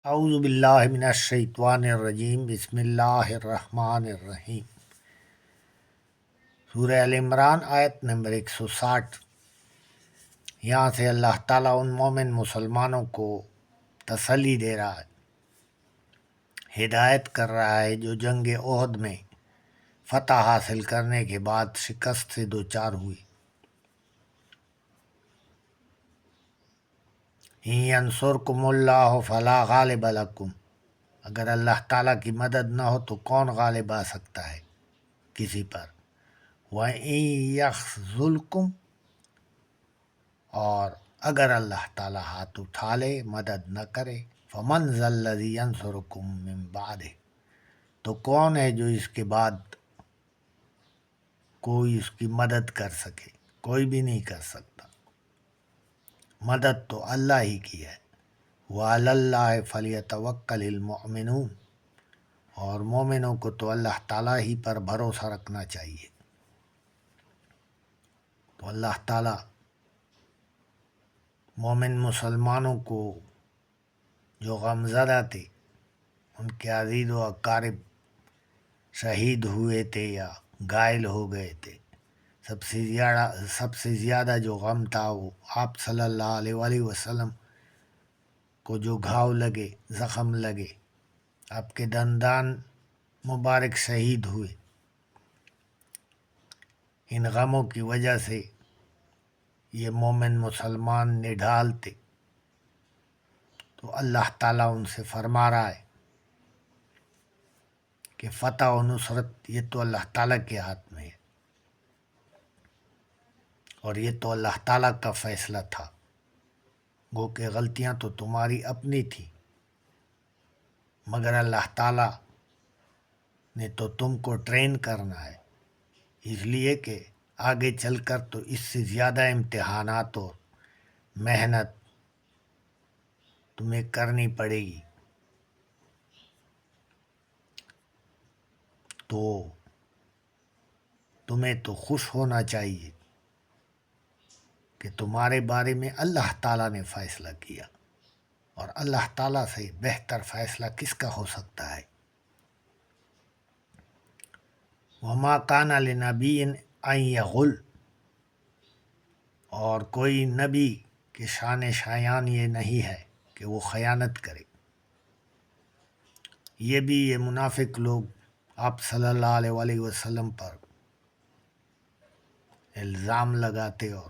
اعوذ باللہ من الشیطان الرجیم بسم اللہ الرحمن الرحیم۔ سورہ ال عمران آیت نمبر 160۔ یہاں سے اللہ تعالیٰ ان مومن مسلمانوں کو تسلی دے رہا ہے، ہدایت کر رہا ہے جو جنگ احد میں فتح حاصل کرنے کے بعد شکست سے دوچار ہوئی۔ ان ینصرکم اللہ فلا غالب لکم، اگر اللہ تعالیٰ کی مدد نہ ہو تو کون غالب آ سکتا ہے کسی پر۔ وَإِن يَخْذُلْكُمْ، اور اگر اللہ تعالیٰ ہاتھ اٹھا لے، مدد نہ کرے، فَمَنْ ذَا الَّذِي يَنْصُرُكُم مِّن بَعْدِهِ، تو کون ہے جو اس کے بعد کوئی اس کی مدد کر سکے؟ کوئی بھی نہیں کر سکتا، مدد تو اللہ ہی کی ہے۔ وَعَلَى اللَّهِ فَلْيَتَوَكَّلِ الْمُؤْمِنُونَ، اور مومنوں کو تو اللہ تعالیٰ ہی پر بھروسہ رکھنا چاہیے۔ تو اللہ تعالیٰ مومن مسلمانوں کو جو غمزدہ تھے، ان کے عزیز و اقارب شہید ہوئے تھے یا گھائل ہو گئے تھے، سب سے زیادہ جو غم تھا وہ آپ صلی اللہ علیہ وآلہ وسلم کو جو گھاؤ لگے، زخم لگے، آپ کے دندان مبارک شہید ہوئے۔ ان غموں کی وجہ سے یہ مومن مسلمان نڈھال تھے، تو اللہ تعالیٰ ان سے فرما رہا ہے کہ فتح و نصرت یہ تو اللہ تعالیٰ کے ہاتھ میں ہے، اور یہ تو اللہ تعالیٰ کا فیصلہ تھا۔ گو کہ غلطیاں تو تمہاری اپنی تھیں، مگر اللہ تعالیٰ نے تو تم کو ٹرین کرنا ہے، اس لیے کہ آگے چل کر تو اس سے زیادہ امتحانات اور محنت تمہیں کرنی پڑے گی۔ تو تمہیں تو خوش ہونا چاہیے کہ تمہارے بارے میں اللہ تعالیٰ نے فیصلہ کیا، اور اللہ تعالیٰ سے بہتر فیصلہ کس کا ہو سکتا ہے۔ وما کان لنبی ان یغل، اور کوئی نبی کے شان شایان یہ نہیں ہے کہ وہ خیانت کرے۔ یہ بھی یہ منافق لوگ آپ صلی اللہ علیہ وآلہ وسلم پر الزام لگاتے اور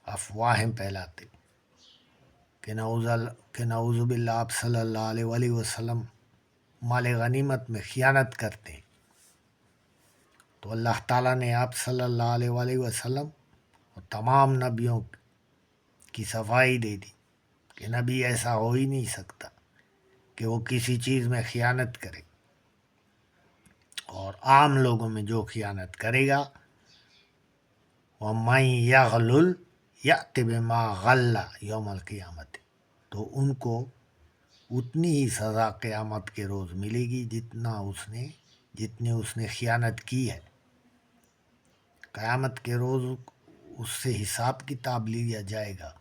افواہیں پھیلاتے کہ نعوذ باللہ آپ صلی اللہ علیہ وآلہ وسلم مال غنیمت میں خیانت کرتے ہیں۔ تو اللہ تعالیٰ نے آپ صلی اللہ علیہ وآلہ وسلم اور تمام نبیوں کی صفائی دے دی کہ نبی ایسا ہو ہی نہیں سکتا کہ وہ کسی چیز میں خیانت کرے، اور عام لوگوں میں جو خیانت کرے گا، وَمَن يَغْلُلْ يَأْتِ بِمَا غَلَّ یوم القیامت، تو ان کو اتنی ہی سزا قیامت کے روز ملے گی جتنی اس نے خیانت کی ہے۔ قیامت کے روز اس سے حساب کتاب لیا جائے گا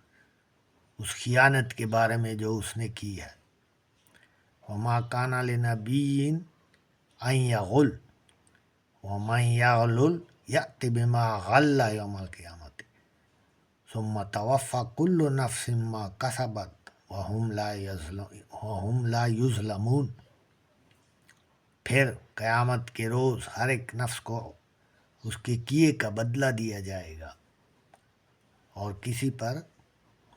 اس خیانت کے بارے میں جو اس نے کی ہے۔ وما کان لنبی ان یغل ومن یغلل یأت بما غل یوم القیامت ثم توفی کل نفس ما کسبت وہم لا یظلمون، پھر قیامت کے روز ہر ایک نفس کو اس کے کیے کا بدلہ دیا جائے گا، اور کسی پر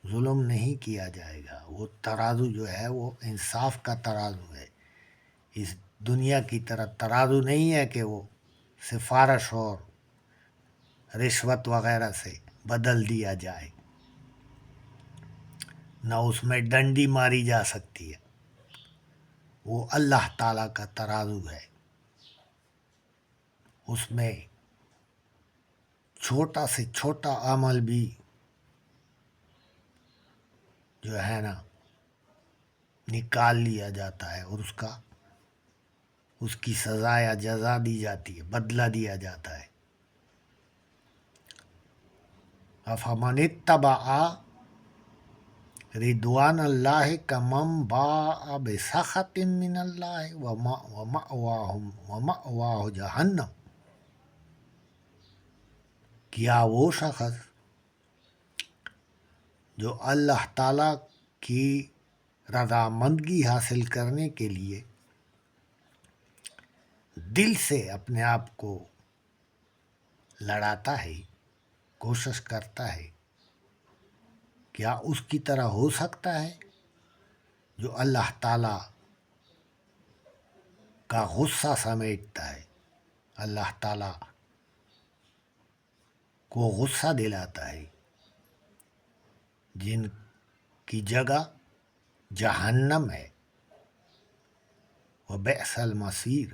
ظلم نہیں کیا جائے گا۔ وہ ترازو جو ہے وہ انصاف کا ترازو ہے، اس دنیا کی طرح ترازو نہیں ہے کہ وہ سفارش اور رشوت وغیرہ سے بدل دیا جائے، نہ اس میں ڈنڈی ماری جا سکتی ہے۔ وہ اللہ تعالیٰ کا ترازو ہے، اس میں چھوٹا سے چھوٹا عمل بھی جو ہے نا نکال لیا جاتا ہے، اور اس کی سزا یا جزا دی جاتی ہے، بدلہ دیا جاتا ہے۔ افمن اتبع رضوان اللہ کمم باء بسخط من اللہ ومأواہ جہنم. کیا وہ شخص جو اللہ تعالیٰ کی رضامندگی حاصل کرنے کے لیے دل سے اپنے آپ کو لڑاتا ہے، کوشش کرتا ہے، کیا اس کی طرح ہو سکتا ہے جو اللہ تعالیٰ کا غصہ سمیٹتا ہے، اللہ تعالیٰ کو غصہ دلاتا ہے، جن کی جگہ جہنم ہے، وبئس المصیر،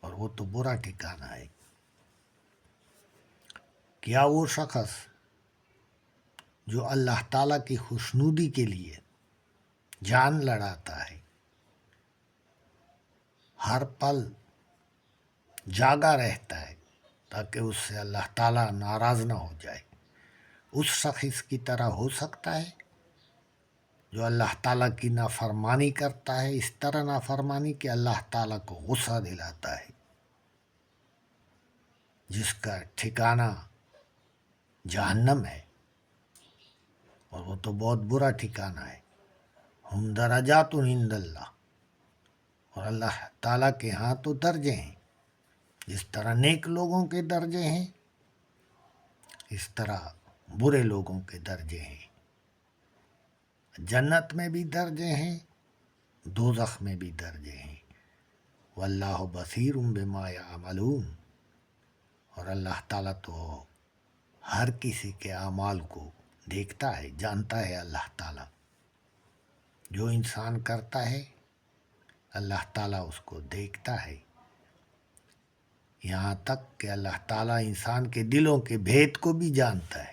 اور وہ تو برا ٹھکانہ ہے. کیا وہ شخص جو اللہ تعالیٰ کی خوشنودی کے لیے جان لڑاتا ہے، ہر پل جاگا رہتا ہے تاکہ اس سے اللہ تعالیٰ ناراض نہ ہو جائے، اس شخص کی طرح ہو سکتا ہے جو اللہ تعالیٰ کی نافرمانی کرتا ہے، اس طرح نافرمانی کہ اللہ تعالیٰ کو غصہ دلاتا ہے، جس کا ٹھکانہ جہنم ہے، اور وہ تو بہت برا ٹھکانہ ہے. ہم درجات عند اللہ، اور اللہ تعالیٰ کے ہاں تو درجے ہیں، جس طرح نیک لوگوں کے درجے ہیں اس طرح برے لوگوں کے درجے ہیں. جنت میں بھی درجے ہیں، دوزخ میں بھی درجے ہیں. واللہ بصیر بما یعملون، اور اللہ تعالیٰ تو ہر کسی کے اعمال کو دیکھتا ہے، جانتا ہے. اللہ تعالیٰ جو انسان کرتا ہے اللہ تعالیٰ اس کو دیکھتا ہے، یہاں تک کہ اللہ تعالیٰ انسان کے دلوں کے بھید کو بھی جانتا ہے.